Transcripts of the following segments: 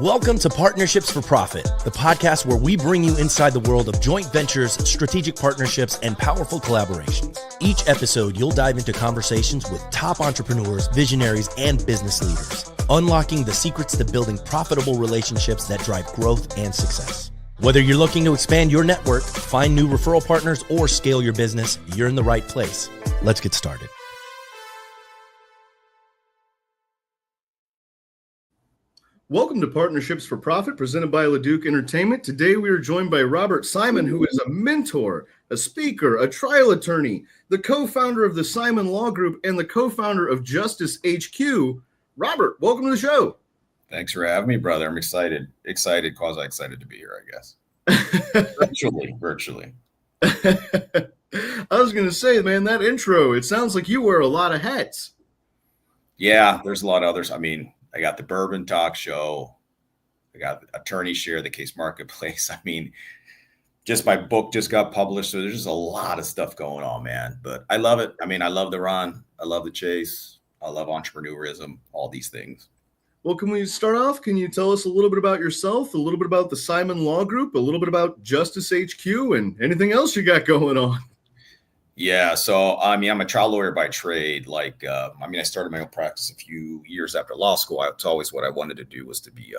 Welcome to Partnerships for Profit, the podcast where we bring you inside the world of joint ventures, strategic partnerships, and powerful collaborations. Each episode, you'll dive into conversations with top entrepreneurs, visionaries, and business leaders, unlocking the secrets to building profitable relationships that drive growth and success. Whether you're looking to expand your network, find new referral partners, or scale your business, you're in the right place. Let's get started. Welcome to Partnerships for Profit, presented by LeDuc Entertainment. Today, we are joined by Robert Simon, who is a mentor, a speaker, a trial attorney, the co-founder of the Simon Law Group, and the co-founder of Justice HQ. Robert, welcome to the show. Thanks for having me, brother. I'm excited, quasi-excited to be here, I guess. Virtually. I was going to say, man, that intro, it sounds like you wear a lot of hats. Yeah, there's a lot of others. I mean, I got the Bourbon Talk Show. I got Attorney Share, the Case Marketplace. I mean, just my book just got published. So there's just a lot of stuff going on, man. But I love it. I mean, I love the run. I love the chase. I love entrepreneurism, all these things. Well, can we start off? Can you tell us a little bit about yourself, a little bit about the Simon Law Group, a little bit about Justice HQ, and anything else you got going on? Yeah. So, I mean, I'm a trial lawyer by trade. I started my own practice a few years after law school. It's always what I wanted to do was to be,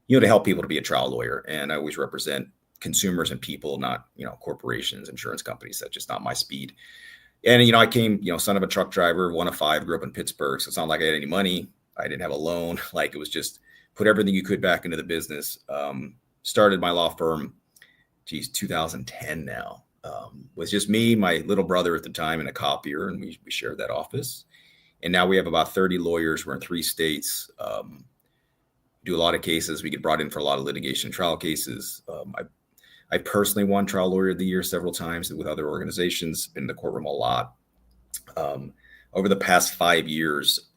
to help people to be a trial lawyer. And I always represent consumers and people, not, corporations, insurance companies. That's just not my speed. And, I came, son of a truck driver, one of five, grew up in Pittsburgh. So it's not like I had any money. I didn't have a loan. Like it was just put everything you could back into the business. Started my law firm, 2010 now. Was just me, my little brother at the time, and a copier, and we shared that office. And now we have about 30 lawyers. We're in 3 states. Do a lot of cases. We get brought in for a lot of litigation trial cases. I personally won Trial Lawyer of the Year several times with other organizations, been in the courtroom a lot. Over the past 5 years,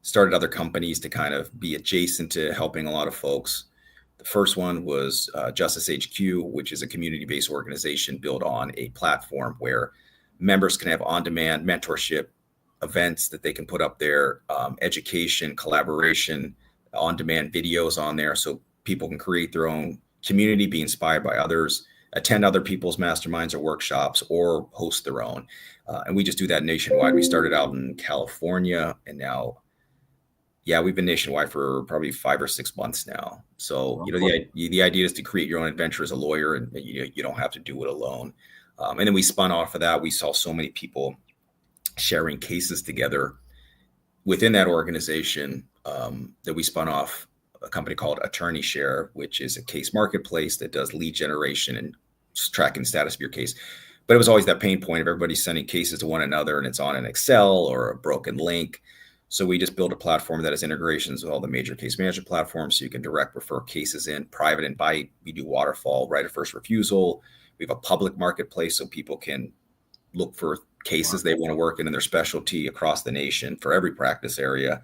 started other companies to kind of be adjacent to helping a lot of folks. The first one was Justice HQ, which is a community-based organization built on a platform where members can have on-demand mentorship events that they can put up there, education, collaboration, on-demand videos on there so people can create their own community, be inspired by others, attend other people's masterminds or workshops, or host their own. And we just do that nationwide. We started out in California, and now we've been nationwide for probably 5 or 6 months now. So, the idea is to create your own adventure as a lawyer, and you don't have to do it alone. And then we spun off of that. We saw so many people sharing cases together within that organization that we spun off a company called Attorney Share, which is a case marketplace that does lead generation and tracking status of your case. But it was always that pain point of everybody sending cases to one another, and it's on an Excel or a broken link. So we just built a platform that has integrations with all the major case management platforms, so you can direct refer cases in, private invite. We do waterfall, right of first refusal. We have a public marketplace so people can look for cases they want to work in their specialty across the nation for every practice area.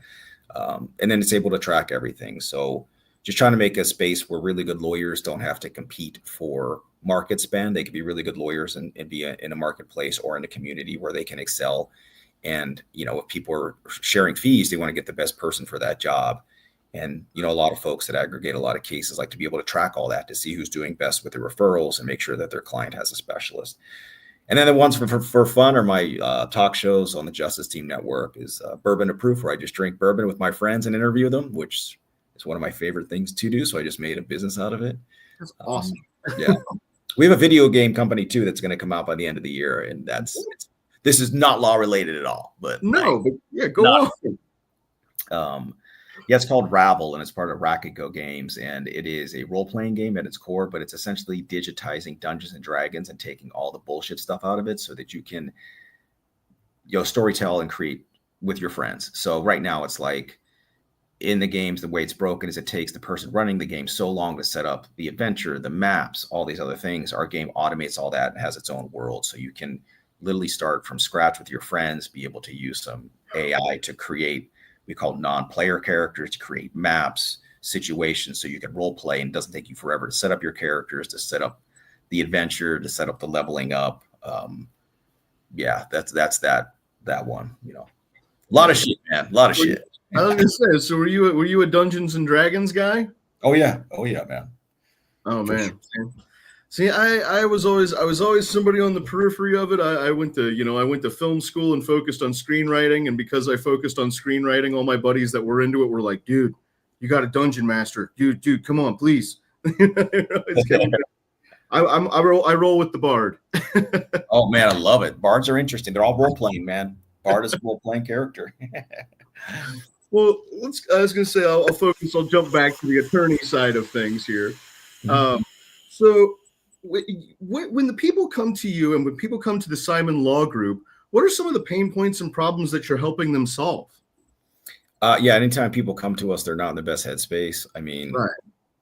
And then it's able to track everything. So just trying to make a space where really good lawyers don't have to compete for market spend. They can be really good lawyers and be in a marketplace or in a community where they can excel. And, if people are sharing fees, they want to get the best person for that job. And, a lot of folks that aggregate a lot of cases like to be able to track all that to see who's doing best with the referrals and make sure that their client has a specialist. And then the ones for fun are my talk shows on the Justice Team Network is Bourbon to Proof, where I just drink bourbon with my friends and interview them, which is one of my favorite things to do. So I just made a business out of it. That's awesome. Yeah. We have a video game company, too, that's going to come out by the end of the year. And this is not law related at all, but go on. It's called Ravel, and it's part of Racket Go Games, and it is a role-playing game at its core, but it's essentially digitizing Dungeons and Dragons and taking all the bullshit stuff out of it so that you can, storytell and create with your friends. So right now it's like in the games, the way it's broken is it takes the person running the game so long to set up the adventure, the maps, all these other things. Our game automates all that and has its own world, so you can literally start from scratch with your friends, be able to use some AI to create, we call non-player characters, to create maps, situations, so you can role play and it doesn't take you forever to set up your characters, to set up the adventure, to set up the leveling up. That's that one, a lot of shit, man. A lot of shit. I was gonna say, so were you a Dungeons and Dragons guy? Oh yeah, man. Oh For man. sure. See, I was always somebody on the periphery of it. I went to, I went to film school and focused on screenwriting. And because I focused on screenwriting, all my buddies that were into it were like, dude, you got a dungeon master. Dude, come on, please. I roll with the bard. Oh man, I love it. Bards are interesting. They're all role playing, man. Bard is a role playing character. Well, I was going to say, I'll jump back to the attorney side of things here. So when the people come to you and when people come to the Simon Law Group, what are some of the pain points and problems that you're helping them solve? Yeah, anytime people come to us, they're not in the best headspace. I mean, Right.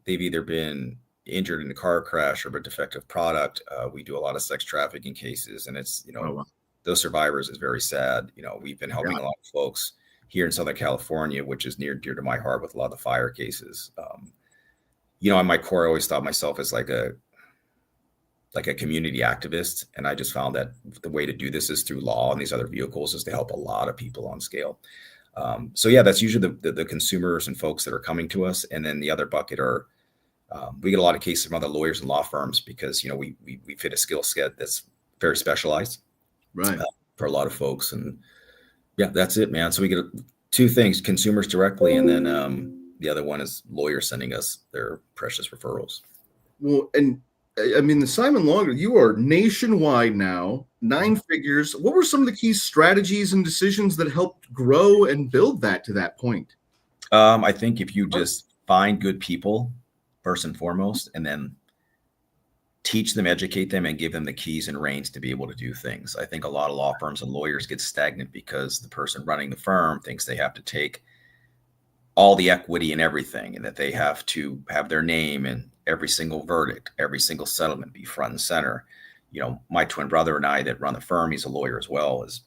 they've either been injured in a car crash or a defective product. We do a lot of sex trafficking cases, and it's, Oh, wow. those survivors is very sad. We've been helping a lot of folks here in Southern California, which is near and dear to my heart with a lot of the fire cases. In my core, I always thought myself as like a community activist. And I just found that the way to do this is through law and these other vehicles is to help a lot of people on scale. So yeah, that's usually the consumers and folks that are coming to us. And then the other bucket are, we get a lot of cases from other lawyers and law firms because, we fit a skill set that's very specialized, Right. For a lot of folks. And yeah, that's it, man. So we get two things: consumers directly, and then the other one is lawyers sending us their precious referrals. Well, and I mean, the Simon Law Group, you are nationwide now, 9 figures. What were some of the key strategies and decisions that helped grow and build that to that point? I think if you just find good people first and foremost, and then teach them, educate them, and give them the keys and reins to be able to do things. I think a lot of law firms and lawyers get stagnant because the person running the firm thinks they have to take all the equity and everything, and that they have to have their name in every single verdict, every single settlement be front and center. My twin brother and I that run the firm, he's a lawyer as well, is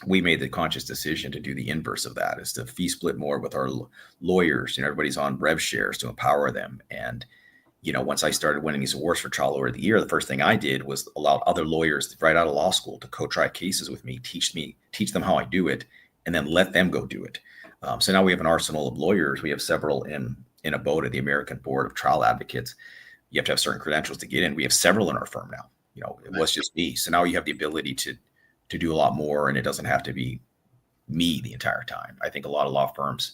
we made the conscious decision to do the inverse of that, is to fee split more with our lawyers. Everybody's on rev shares to empower them. And once I started winning these awards for Trial Lawyer of the Year, the first thing I did was allow other lawyers right out of law school to co-try cases with me, teach them how I do it, and then let them go do it. So now we have an arsenal of lawyers. We have several in ABOTA, the American Board of Trial Advocates. You have to have certain credentials to get in. We have several in our firm now. It was just me. So now you have the ability to do a lot more, and it doesn't have to be me the entire time. I think a lot of law firms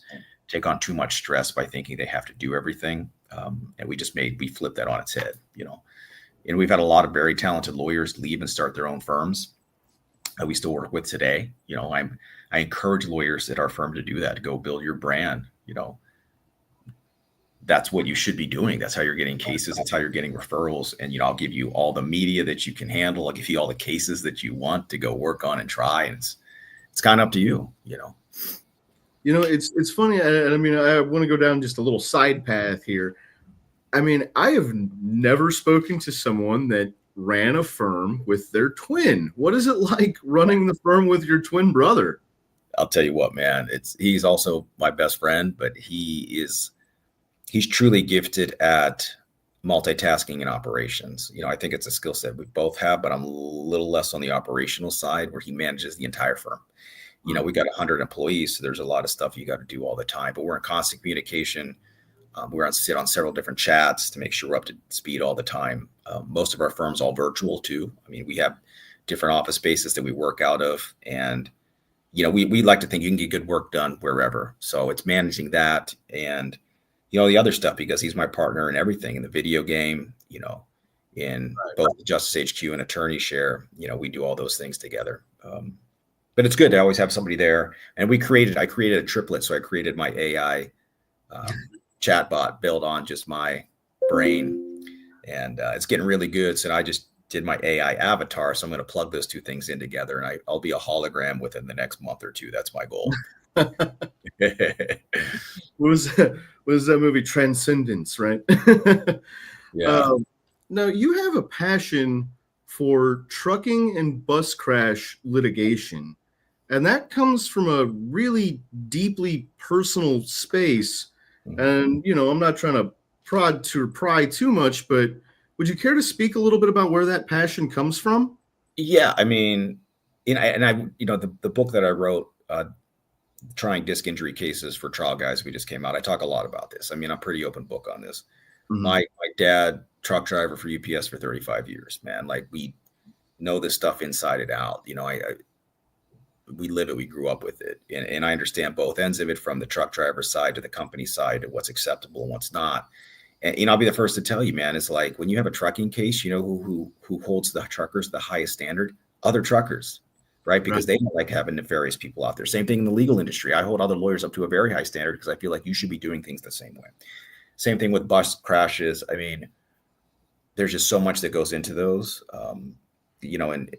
take on too much stress by thinking they have to do everything. And we flipped that on its head, and we've had a lot of very talented lawyers leave and start their own firms that we still work with today. I encourage lawyers at our firm to do that, to go build your brand. That's what you should be doing. That's how you're getting cases. That's how you're getting referrals. And, I'll give you all the media that you can handle. I'll give you all the cases that you want to go work on and try. And it's kind of up to you, It's funny. I mean, I want to go down just a little side path here. I mean, I have never spoken to someone that ran a firm with their twin. What is it like running the firm with your twin brother? I'll tell you what, man, he's also my best friend, but he's truly gifted at multitasking and operations. I think it's a skill set we both have, but I'm a little less on the operational side where he manages the entire firm. We got 100 employees, so there's a lot of stuff you got to do all the time, but we're in constant communication. We're sit on several different chats to make sure we're up to speed all the time. Most of our firm's all virtual too. I mean, we have different office spaces that we work out of, and we like to think you can get good work done wherever. So it's managing that and the other stuff, because he's my partner in everything, in the video game, in both the Justice HQ and Attorney Share. We do all those things together. But it's good to always have somebody there. And I created a triplet. So I created my AI chatbot built on just my brain, and it's getting really good. So I just did my AI avatar. So I'm going to plug those two things in together, and I'll be a hologram within the next month or two. That's my goal. What was that movie? Transcendence, right? Yeah. Now you have a passion for trucking and bus crash litigation, and that comes from a really deeply personal space. And I'm not trying to pry too much, but would you care to speak a little bit about where that passion comes from? Yeah, I mean, the book that I wrote, trying disc injury cases for trial guys. We just came out. I talk a lot about this. I mean, I'm pretty open book on this. Mhm. My dad, truck driver for UPS for 35 years, man. Like, we know this stuff inside and out. You know, we live it, we grew up with it. And I understand both ends of it, from the truck driver side to the company side, to what's acceptable and what's not. And, you know, I'll be the first to tell you, man, it's like, when you have a trucking case, you know, who holds the truckers the highest standard? Other truckers, right? Because they don't like having nefarious people out there. Same thing in the legal industry. I hold other lawyers up to a very high standard because I feel like you should be doing things the same way. Same thing with bus crashes. I mean, there's just so much that goes into those, you know, and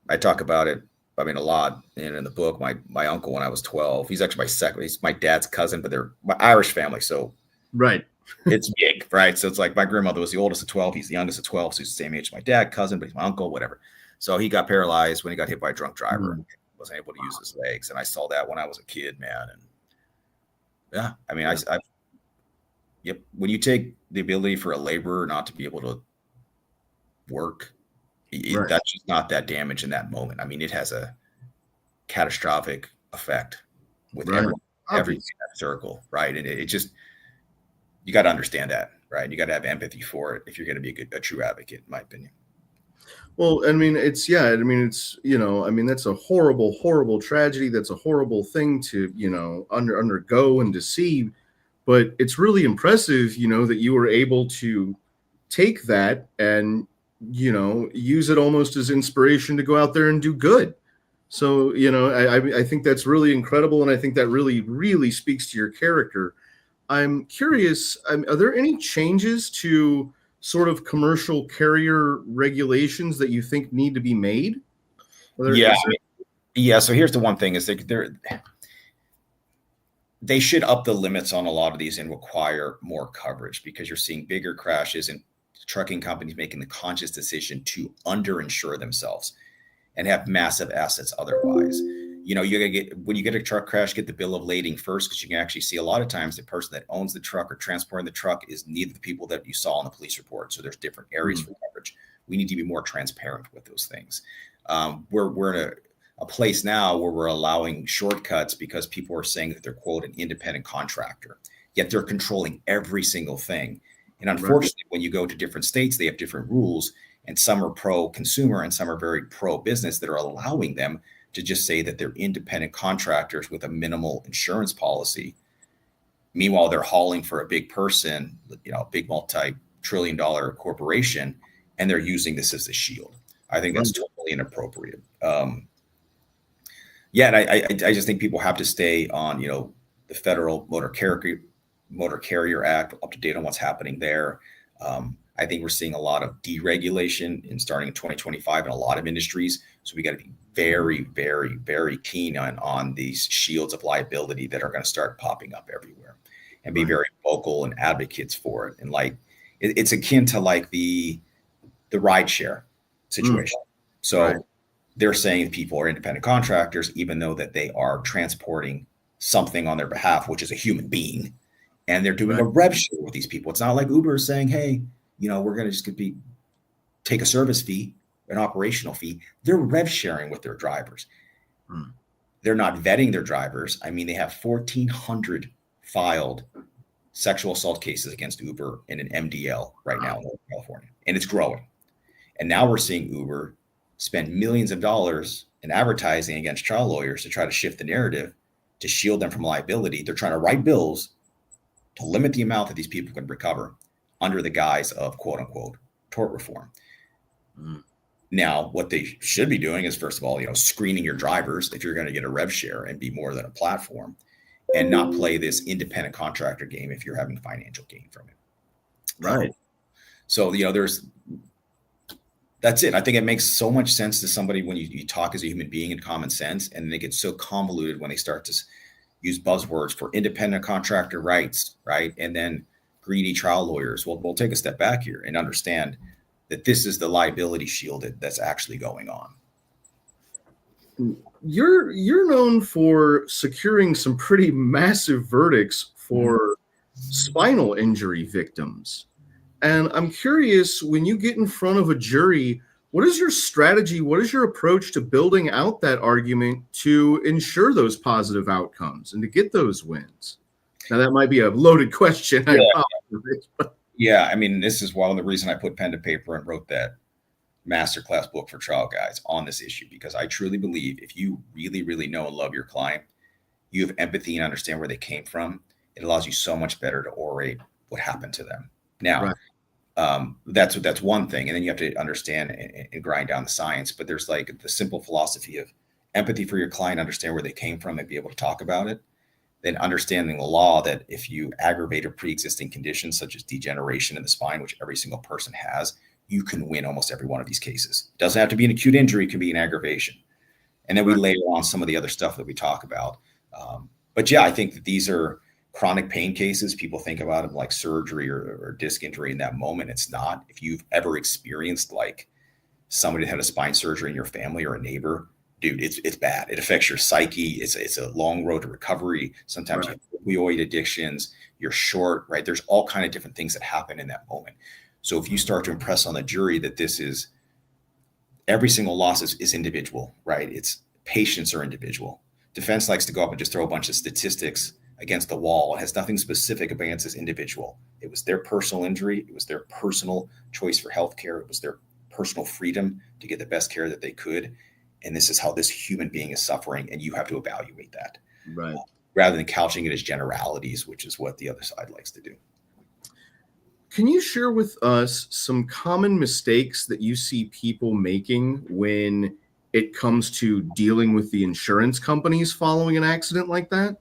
I talk about it, I mean, a lot. And in the book, my uncle, when I was 12, he's actually he's my dad's cousin, but they're my Irish family. So Right. it's big, right? So it's like, my grandmother was the oldest of 12. He's the youngest of 12. So he's the same age as my dad, cousin, but he's my uncle, whatever. So he got paralyzed when he got hit by a drunk driver and wasn't able to use his legs. And I saw that when I was a kid, man. And yeah, I mean, yep. When you take the ability for a laborer not to be able to work, that's just not that damage in that moment. I mean, it has a catastrophic effect with every circle, right? And it just, you got to understand that, right? You got to have empathy for it if you're going to be a true advocate, in my opinion. Well, I mean, it's, you know, I mean, that's a horrible, horrible tragedy. That's a horrible thing to, you know, undergo and to see. But it's really impressive, you know, that you were able to take that and, you know, use it almost as inspiration to go out there and do good. So, you know, I think that's really incredible. And I think that really, really speaks to your character. I'm curious, are there any changes to sort of commercial carrier regulations that you think need to be made? Yeah. So here's the one thing is they should up the limits on a lot of these and require more coverage, because you're seeing bigger crashes and trucking companies making the conscious decision to underinsure themselves and have massive assets otherwise. You know, you're gonna when you get a truck crash, get the bill of lading first, because you can actually see a lot of times the person that owns the truck or transporting the truck is neither the people that you saw in the police report. So there's different areas for coverage. We need to be more transparent with those things. We're in a place now where we're allowing shortcuts because people are saying that they're, quote, an independent contractor, yet they're controlling every single thing. And unfortunately, when you go to different states, they have different rules, and some are pro-consumer and some are very pro-business that are allowing them to just say that they're independent contractors with a minimal insurance policy. Meanwhile, they're hauling for a big person, you know, a big multi-trillion-dollar corporation, and they're using this as a shield. I think that's totally inappropriate. And I just think people have to stay on, you know, the federal Motor Carrier Act, up to date on what's happening there. I think we're seeing a lot of deregulation starting in 2025 in a lot of industries. So we got to be very, very, very keen on these shields of liability that are going to start popping up everywhere, and be very vocal and advocates for it. And like, it's akin to like the rideshare situation. So they're saying people are independent contractors, even though that they are transporting something on their behalf, which is a human being. And they're doing a rev share with these people. It's not like Uber is saying, hey, you know, we're going to just take a service fee, an operational fee. They're rev sharing with their drivers. They're not vetting their drivers. I mean, they have 1,400 filed sexual assault cases against Uber in an MDL right now in Northern California, and it's growing. And now we're seeing Uber spend millions of dollars in advertising against trial lawyers to try to shift the narrative to shield them from liability. They're trying to write bills to limit the amount that these people can recover under the guise of, quote unquote, tort reform. Now, what they should be doing is, first of all, you know, screening your drivers if you're going to get a rev share and be more than a platform, and not play this independent contractor game if you're having financial gain from it. So, you know, that's it. I think it makes so much sense to somebody when you talk as a human being in common sense, and they get so convoluted when they start to use buzzwords for independent contractor rights, right? And then greedy trial lawyers. Well, we'll take a step back here and understand that this is the liability shield that's actually going on. You're known for securing some pretty massive verdicts for spinal injury victims. And I'm curious, when you get in front of a jury, What is your strategy? What is your approach to building out that argument to ensure those positive outcomes and to get those wins? Now, that might be a loaded question. Yeah. I apologize. Yeah, I mean, this is one of the reason I put pen to paper and wrote that masterclass book for trial guys on this issue, because I truly believe if you really, really know and love your client, you have empathy and understand where they came from, it allows you so much better to orate what happened to them. Now, Right. That's one thing. And then you have to understand and grind down the science. But there's like the simple philosophy of empathy for your client, understand where they came from and be able to talk about it. Then understanding the law that if you aggravate a pre-existing condition such as degeneration in the spine, which every single person has, you can win almost every one of these cases. It doesn't have to be an acute injury, it can be an aggravation. And then we layer on some of the other stuff that we talk about. But yeah, I think that these are chronic pain cases. People think about them like surgery or disc injury in that moment. It's not. If you've ever experienced like somebody that had a spine surgery in your family or a neighbor, dude, it's bad. It affects your psyche. It's a long road to recovery. Sometimes Right. you have opioid addictions, you're short, right? There's all kind of different things that happen in that moment. So if you start to impress on the jury that this is every single loss is individual, right? It's patients are individual. Defense likes to go up and just throw a bunch of statistics against the wall. It has nothing specific against this individual. It was their personal injury. It was their personal choice for healthcare. It was their personal freedom to get the best care that they could. And this is how this human being is suffering. And you have to evaluate that Right. rather than couching it as generalities, which is what the other side likes to do. Can you share with us some common mistakes that you see people making when it comes to dealing with the insurance companies following an accident like that?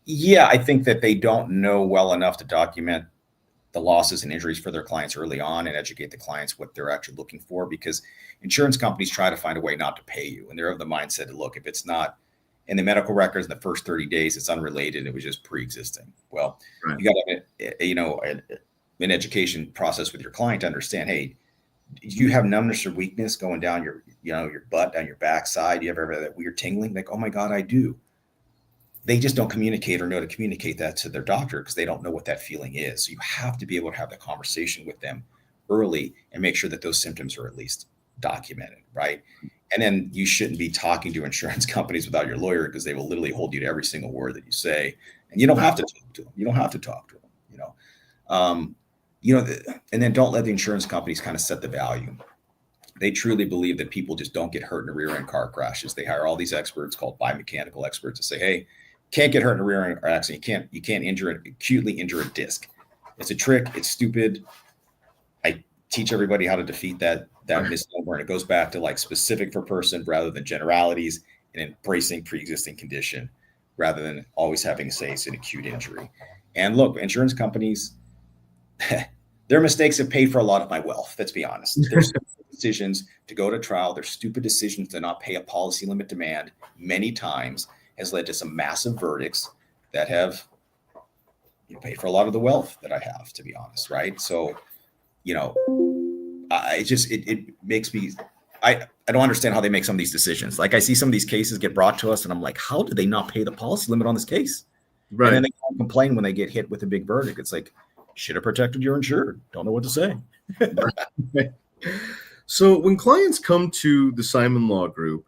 Yeah, I think that they don't know well enough to document the losses and injuries for their clients early on and educate the clients what they're actually looking for, because insurance companies try to find a way not to pay you. And they're of the mindset, look, if it's not in the medical records in the first 30 days, it's unrelated. It was just pre-existing. Well, Right. you got to, an education process with your client to understand, hey, you have numbness or weakness going down your butt, down your backside. You ever have that weird tingling? Like, oh my God, I do. They just don't communicate or know to communicate that to their doctor because they don't know what that feeling is. So you have to be able to have that conversation with them early and make sure that those symptoms are at least documented, right? And then you shouldn't be talking to insurance companies without your lawyer because they will literally hold you to every single word that you say. And you don't have to talk to them. You don't have to talk to them, and then don't let the insurance companies kind of set the value. They truly believe that people just don't get hurt in rear end car crashes. They hire all these experts called biomechanical experts to say, hey, can't get hurt in a rear end accident. You can't acutely injure a disc. It's a trick. It's stupid. I teach everybody how to defeat that misnomer. And it goes back to like specific for person rather than generalities and embracing pre-existing condition rather than always having to say it's an acute injury. And look, insurance companies, their mistakes have paid for a lot of my wealth. Let's be honest. There's decisions to go to trial. There's stupid decisions to not pay a policy limit demand many times has led to some massive verdicts that have paid for a lot of the wealth that I have, to be honest. Right. So, it makes me, I don't understand how they make some of these decisions. Like I see some of these cases get brought to us and I'm like, how did they not pay the policy limit on this case? Right. And then they complain when they get hit with a big verdict. It's like, should have protected your insured. Don't know what to say. So when clients come to the Simon Law Group,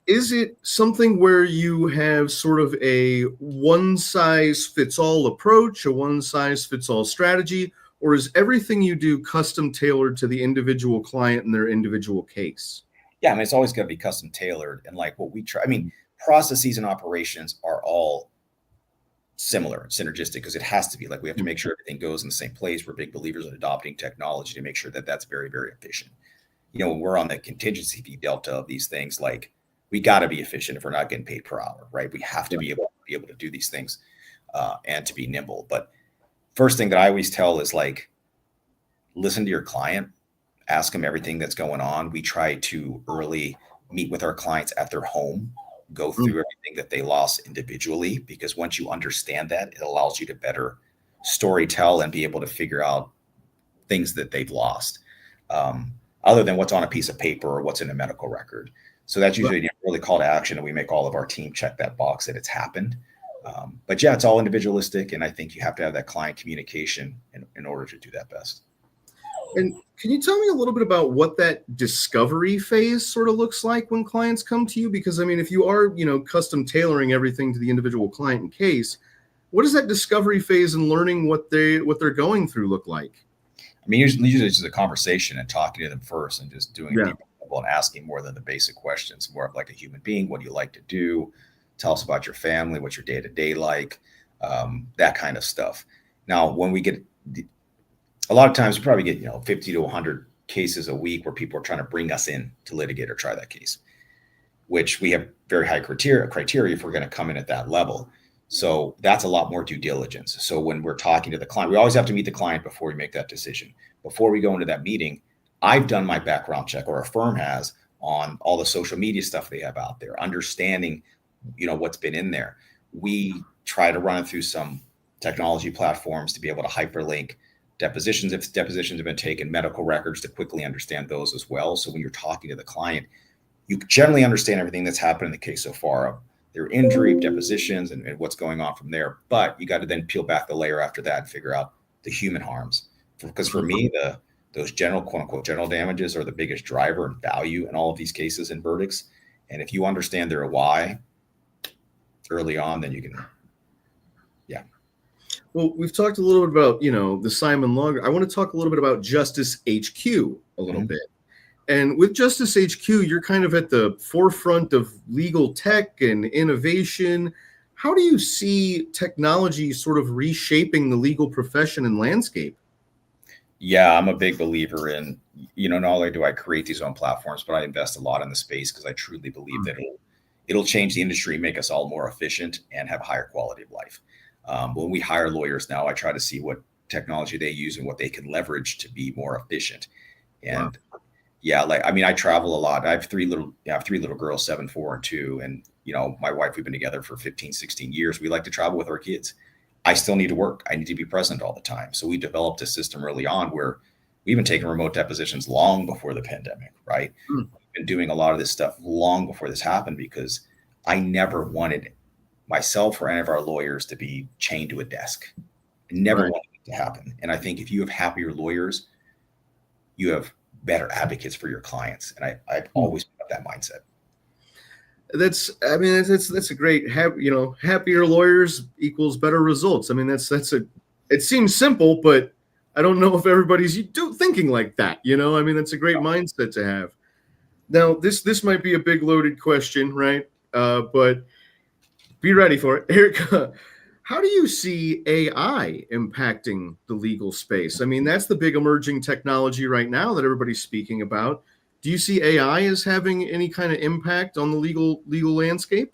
is it something where you have sort of a one-size-fits-all approach, a one-size-fits-all strategy, or is everything you do custom tailored to the individual client and their individual case? Yeah, I mean, it's always going to be custom tailored. And like what we try, I mean, processes and operations are all similar and synergistic because it has to be. Like we have to make sure everything goes in the same place. We're big believers in adopting technology to make sure that that's very, very efficient. When we're on the contingency fee delta of these things, like we got to be efficient if we're not getting paid per hour, right? We have to be able to do these things and to be nimble. But first thing that I always tell is like, listen to your client, ask them everything that's going on. We try to early meet with our clients at their home, go through everything that they lost individually, because once you understand that, it allows you to better story tell and be able to figure out things that they've lost, other than what's on a piece of paper or what's in a medical record. So that's usually a really call to action, and we make all of our team check that box that it's happened. But yeah, it's all individualistic, and I think you have to have that client communication in order to do that best. And can you tell me a little bit about what that discovery phase sort of looks like when clients come to you? Because I mean, if you are, custom tailoring everything to the individual client and case, what does that discovery phase and learning what they're going through look like? I mean, usually it's just a conversation and talking to them first and just doing it and asking more than the basic questions, more of like a human being. What do you like to do? Tell us about your family. What's your day-to-day like? That kind of stuff. Now, when we get a lot of times, we probably get 50 to 100 cases a week where people are trying to bring us in to litigate or try that case, which we have very high criteria if we're going to come in at that level. So that's a lot more due diligence. So when we're talking to the client, we always have to meet the client before we make that decision. Before we go into that meeting, I've done my background check, or a firm has, on all the social media stuff they have out there, understanding, what's been in there. We try to run it through some technology platforms to be able to hyperlink depositions, if depositions have been taken, medical records, to quickly understand those as well. So when you're talking to the client, you generally understand everything that's happened in the case so far, their injury, depositions, and what's going on from there. But you got to then peel back the layer after that and figure out the human harms. Because for me, those general, quote unquote, general damages are the biggest driver and value in all of these cases and verdicts. And if you understand their why early on, then you can, Well, we've talked a little bit about, the Simon Law. I want to talk a little bit about Justice HQ a little bit. And with Justice HQ, you're kind of at the forefront of legal tech and innovation. How do you see technology sort of reshaping the legal profession and landscape? Yeah, I'm a big believer in, not only do I create these own platforms, but I invest a lot in the space because I truly believe that it'll change the industry, make us all more efficient and have a higher quality of life. When we hire lawyers now, I try to see what technology they use and what they can leverage to be more efficient. And I travel a lot. I have three little girls, 7, 4, and 2. And, my wife, we've been together for 15, 16 years. We like to travel with our kids. I still need to work. I need to be present all the time. So we developed a system early on where we've been taking remote depositions long before the pandemic, right? We've been doing a lot of this stuff long before this happened because I never wanted myself or any of our lawyers to be chained to a desk. I never wanted it to happen. And I think if you have happier lawyers, you have better advocates for your clients. And I've always had that mindset. That's a great, happier lawyers equals better results. I mean, it seems simple, but I don't know if everybody's thinking like that. That's a great mindset to have. Now, this might be a big loaded question, right? But be ready for it. Erica, how do you see AI impacting the legal space? I mean, that's the big emerging technology right now that everybody's speaking about. Do you see AI as having any kind of impact on the legal landscape?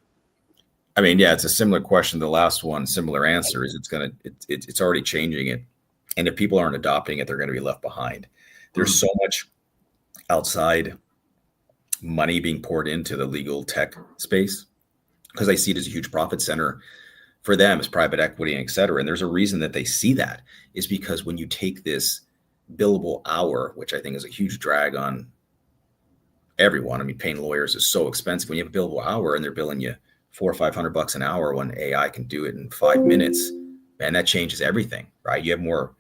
I mean, yeah, it's a similar question. The last one, similar answer is it's already changing it. And if people aren't adopting it, they're going to be left behind. There's so much outside money being poured into the legal tech space because they see it as a huge profit center for them as private equity and et cetera. And there's a reason that they see that is because when you take this billable hour, which I think is a huge drag on everyone. I mean, paying lawyers is so expensive when you have a billable hour and they're billing you $400 or $500 an hour when AI can do it in 5 minutes. Man, that changes everything, right? You have more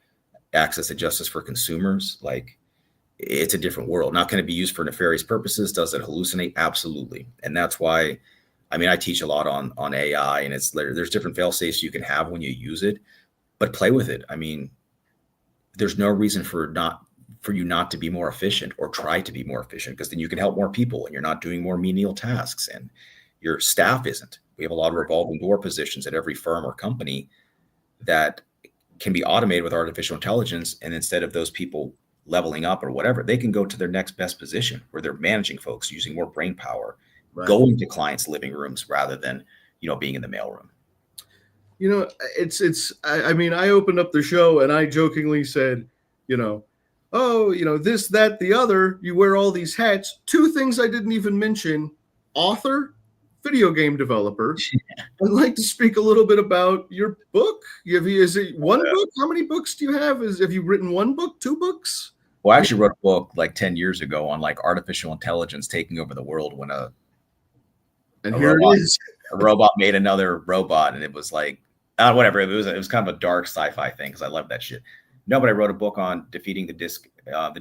access to justice for consumers. Like, it's a different world. Not going to be used for nefarious purposes. Does it hallucinate? Absolutely. And that's why, I teach a lot on AI, and there's different fail safes you can have when you use it, but play with it. I mean, there's no reason for you not to be more efficient or try to be more efficient, because then you can help more people and you're not doing more menial tasks and your staff isn't. We have a lot of revolving door positions at every firm or company that can be automated with artificial intelligence. And instead of those people leveling up or whatever, they can go to their next best position where they're managing folks using more brain power, going to clients' living rooms rather than, being in the mailroom. I opened up the show and I jokingly said, this, that, the other, you wear all these hats. 2 things I didn't even mention: author, video game developer. I'd like to speak a little bit about your book. Is it one book? How many books do you have? Have you written 1 book, 2 books? Well, I actually wrote a book like 10 years ago on like artificial intelligence taking over the world when a robot made another robot, and it was like, whatever. It was kind of a dark sci-fi thing because I love that shit. No, but I wrote a book on defeating the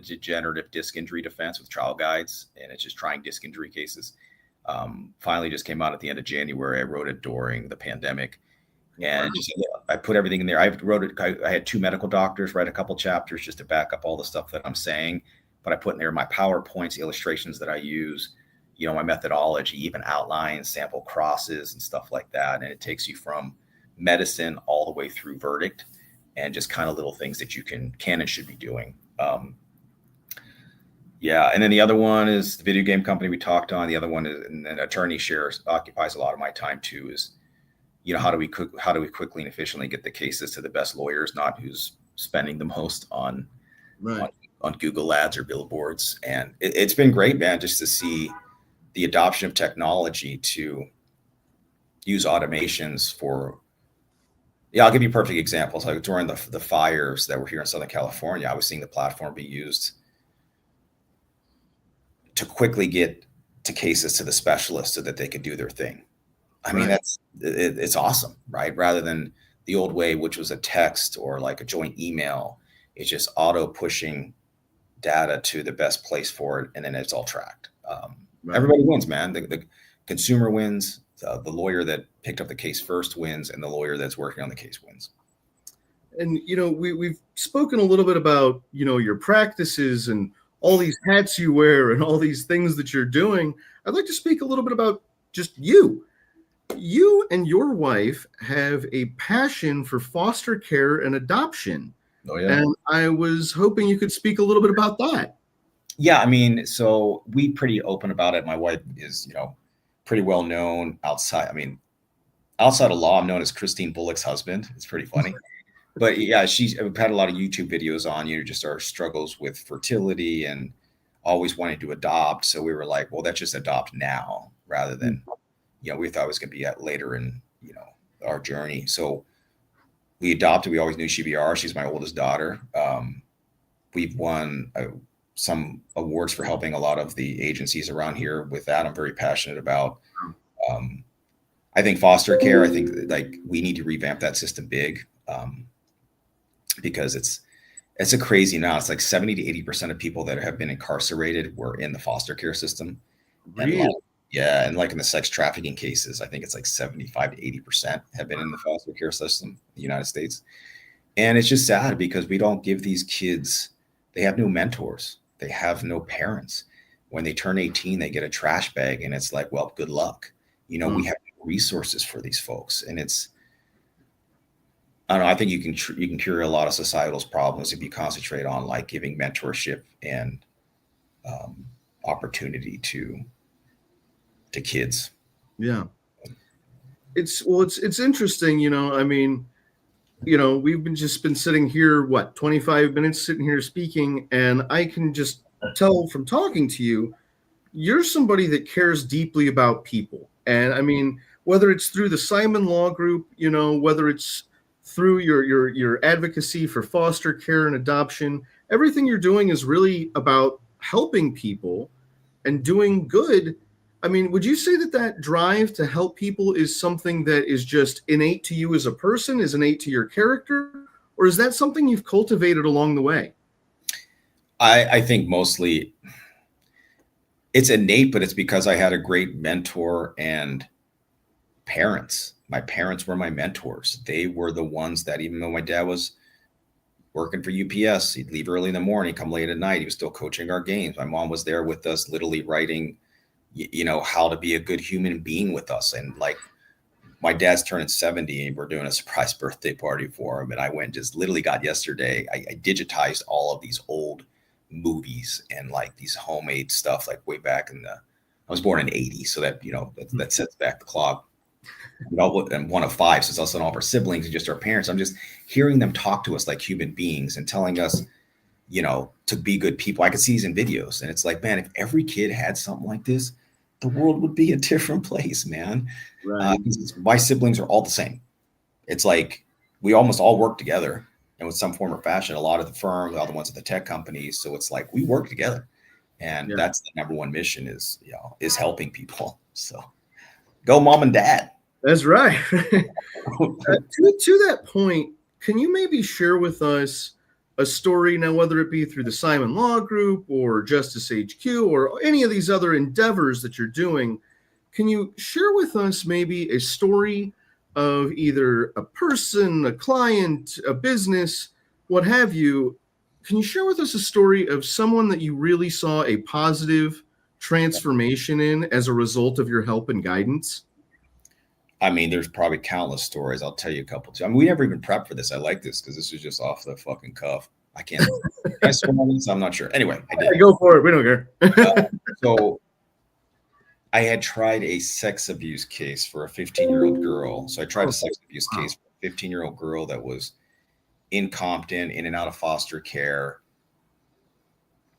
degenerative disc injury defense with trial guides, and it's just trying disc injury cases. Finally just came out at the end of January. I wrote it during the pandemic, and I put everything in there. I had 2 medical doctors write a couple chapters just to back up all the stuff that I'm saying, but I put in there my PowerPoints, illustrations that I use, my methodology, even outlines, sample crosses and stuff like that. And it takes you from medicine all the way through verdict, and just kind of little things that you can and should be doing. And then the other one is the video game company we talked on. The other one is, and then attorney shares occupies a lot of my time too, is, how do we quickly and efficiently get the cases to the best lawyers, not who's spending the most on Google ads or billboards. And it's been great, man, just to see the adoption of technology to use automations for, I'll give you perfect examples. Like during the fires that were here in Southern California, I was seeing the platform be used to quickly get to cases to the specialists so that they could do their thing. I mean, it's awesome, right? Rather than the old way, which was a text or like a joint email, it's just auto pushing data to the best place for it. And then it's all tracked. Everybody wins, man. The consumer wins. The lawyer that picked up the case first wins, and the lawyer that's working on the case wins. And, we've spoken a little bit about, your practices and all these hats you wear and all these things that you're doing. I'd like to speak a little bit about just you. You and your wife have a passion for foster care and adoption. Oh, yeah. And I was hoping you could speak a little bit about that. Yeah, I mean, so we pretty open about it. My wife is, pretty well known outside. I mean, outside of law, I'm known as Christine Bullock's husband. It's pretty funny. But yeah, we've had a lot of YouTube videos on, just our struggles with fertility and always wanting to adopt. So we were like, well, let's just adopt now rather than, we thought it was going to be later in, our journey. So we adopted. We always knew she'd be ours. She's my oldest daughter. We've won some awards for helping a lot of the agencies around here with that. I'm very passionate about. I think foster care, I think like we need to revamp that system big, because it's a crazy now. It's like 70 to 80% of people that have been incarcerated were in the foster care system. Really? And like in the sex trafficking cases, I think it's like 75 to 80% have been in the foster care system in the United States. And it's just sad because we don't give these kids, they have no mentors. They have no parents. When they turn 18, they get a trash bag and it's like, well, good luck. We have no resources for these folks. And it's, I don't know, I think you can cure a lot of societal problems if you concentrate on like giving mentorship and opportunity to kids. Yeah. It's interesting, I mean, we've been sitting here, 25 minutes sitting here speaking, and I can just tell from talking to you, you're somebody that cares deeply about people. And I mean, whether it's through the Simon Law Group, whether it's through your advocacy for foster care and adoption, everything you're doing is really about helping people and doing good. I mean, would you say that drive to help people is something that is just innate to you as a person, is innate to your character, or is that something you've cultivated along the way? I think mostly it's innate, but it's because I had a great mentor and parents. My parents were my mentors. They were the ones that, even though my dad was working for UPS, he'd leave early in the morning, come late at night. He was still coaching our games. My mom was there with us, literally writing, how to be a good human being with us. And like, my dad's turning 70 and we're doing a surprise birthday party for him. And I went, just literally got yesterday. I digitized all of these old movies and like these homemade stuff, like way back I was born in 80. So that, that sets back the clock. I'm one of 5, so it's us and all of our siblings and just our parents. I'm just hearing them talk to us like human beings and telling us, to be good people. I could see these in videos and it's like, man, if every kid had something like this, the world would be a different place, man. Right. My siblings are all the same. It's like we almost all work together and with some form or fashion, a lot of the firms, all the ones at the tech companies. So it's like we work together, and that's the number one mission is helping people. So go mom and dad. That's right. To that point, can you maybe share with us a story now, whether it be through the Simon Law Group or Justice HQ or any of these other endeavors that you're doing, can you share with us maybe a story of either a person, a client, a business, what have you? Can you share with us a story of someone that you really saw a positive transformation in as a result of your help and guidance? I mean, there's probably countless stories. I'll tell you a couple too. I mean, we never even prepped for this. I like this because this is just off the fucking cuff. I can't. Can I swear on this? I'm not sure. Anyway, I did. Go for it. We don't care. So I had tried a sex abuse case for a 15-year-old girl. So I tried a sex abuse case for a 15-year-old girl that was in Compton, in and out of foster care.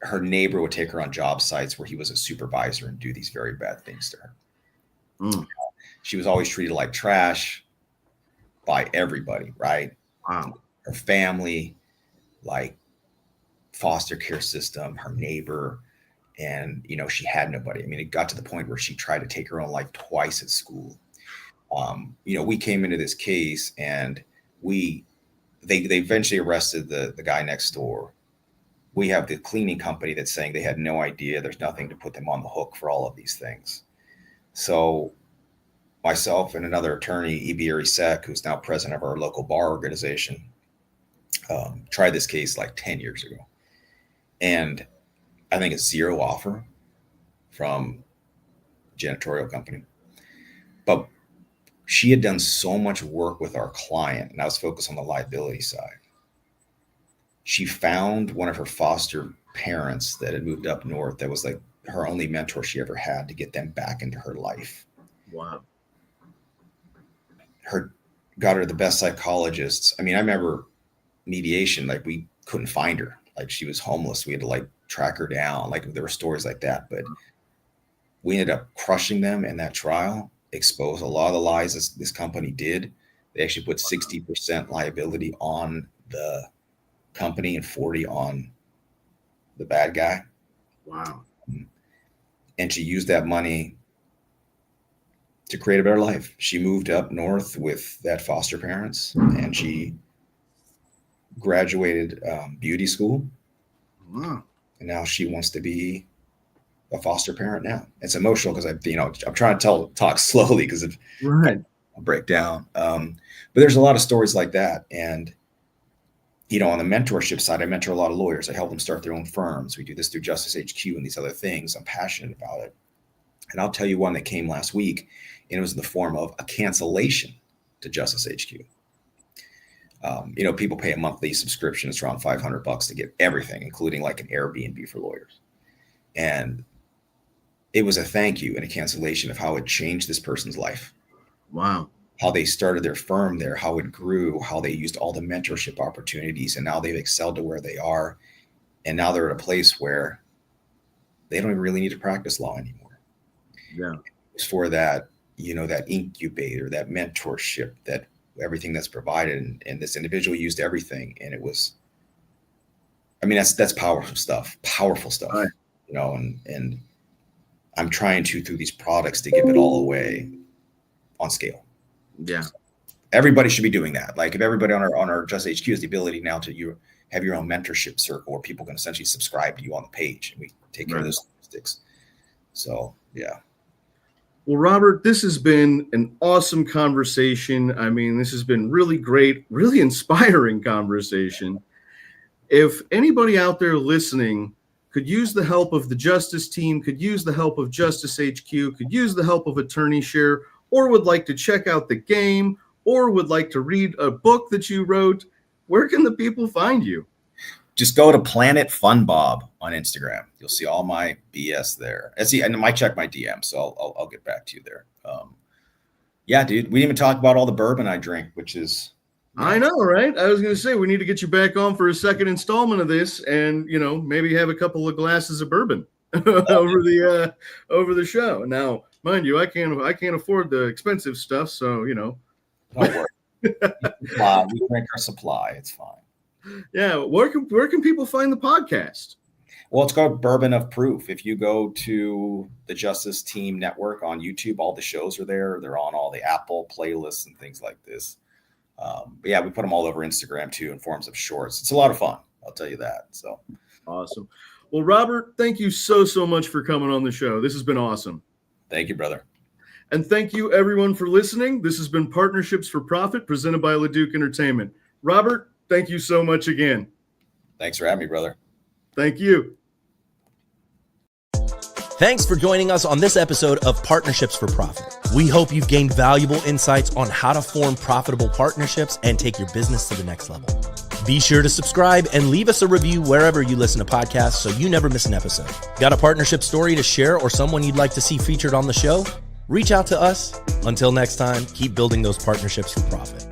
Her neighbor would take her on job sites where he was a supervisor and do these very bad things to her. Mm. She was always treated like trash by everybody, right? Wow. Her family, like foster care system, her neighbor, and she had nobody. I mean, it got to the point where she tried to take her own life twice at school. We came into this case and they eventually arrested the guy next door. We have the cleaning company that's saying they had no idea. There's nothing to put them on the hook for all of these things. So myself and another attorney, E.B. Arisek, who's now president of our local bar organization, tried this case like 10 years ago. And I think it's zero offer from janitorial company. But she had done so much work with our client, and I was focused on the liability side. She found one of her foster parents that had moved up north that was like her only mentor she ever had to get them back into her life. Wow. Got her the best psychologists. I mean, I remember mediation, like we couldn't find her. Like she was homeless. We had to like track her down. Like there were stories like that, but we ended up crushing them in that trial, exposed a lot of the lies this company did. They actually put 60% liability on the company and 40 on the bad guy. Wow. And she used that money to create a better life. She moved up north with that foster parents, and she graduated beauty school. Wow. And now she wants to be a foster parent now. It's emotional because I'm trying to talk slowly because I'll break down. But there's a lot of stories like that. And, on the mentorship side, I mentor a lot of lawyers. I help them start their own firms. We do this through Justice HQ and these other things. I'm passionate about it. And I'll tell you one that came last week, and it was in the form of a cancellation to Justice HQ. People pay a monthly subscription. It's around $500 to get everything, including like an Airbnb for lawyers. And it was a thank you and a cancellation of how it changed this person's life. Wow. How they started their firm there, how it grew, how they used all the mentorship opportunities, and now they've excelled to where they are. And now they're at a place where they don't even really need to practice law anymore. Yeah. It's for that, that incubator, that mentorship, that everything that's provided. And this individual used everything. And it was, that's powerful stuff, right. And I'm trying to, through these products, to give it all away on scale. Yeah. So everybody should be doing that. Like if everybody on our Justice HQ has the ability now to have your own mentorship circle where people can essentially subscribe to you on the page, and we take care of those statistics. So, yeah. Well, Robert, this has been an awesome conversation. I mean, this has been really great, really inspiring conversation. If anybody out there listening could use the help of the Justice team, could use the help of Justice HQ, could use the help of Attorney Share, or would like to check out the game, or would like to read a book that you wrote, where can the people find you? Just go to Planet Fun Bob on Instagram. You'll see all my BS there. And I might check my DM, so I'll get back to you there. Yeah, dude, we didn't even talk about all the bourbon I drink, which is. I know, right? I was going to say, we need to get you back on for a second installment of this, and maybe have a couple of glasses of bourbon over the show. Now, mind you, I can't afford the expensive stuff, so Don't worry. We drink our supply. It's fine. Yeah, where can people find the podcast? Well, it's called Bourbon of Proof. If you go to the Justice Team Network on YouTube, all the shows are there. They're on all the Apple playlists and things like this. But yeah, we put them all over Instagram too in forms of shorts. It's a lot of fun. I'll tell you that. So awesome. Well, Robert, thank you so much for coming on the show. This has been awesome. thank you, brother. And thank you, everyone, for listening. This has been Partnerships for Profit, presented by LeDuc Entertainment. Robert, thank you so much again. Thanks for having me, brother. Thank you. Thanks for joining us on this episode of Partnerships for Profit. We hope you've gained valuable insights on how to form profitable partnerships and take your business to the next level. Be sure to subscribe and leave us a review wherever you listen to podcasts so you never miss an episode. Got a partnership story to share or someone you'd like to see featured on the show? Reach out to us. Until next time, keep building those partnerships for profit.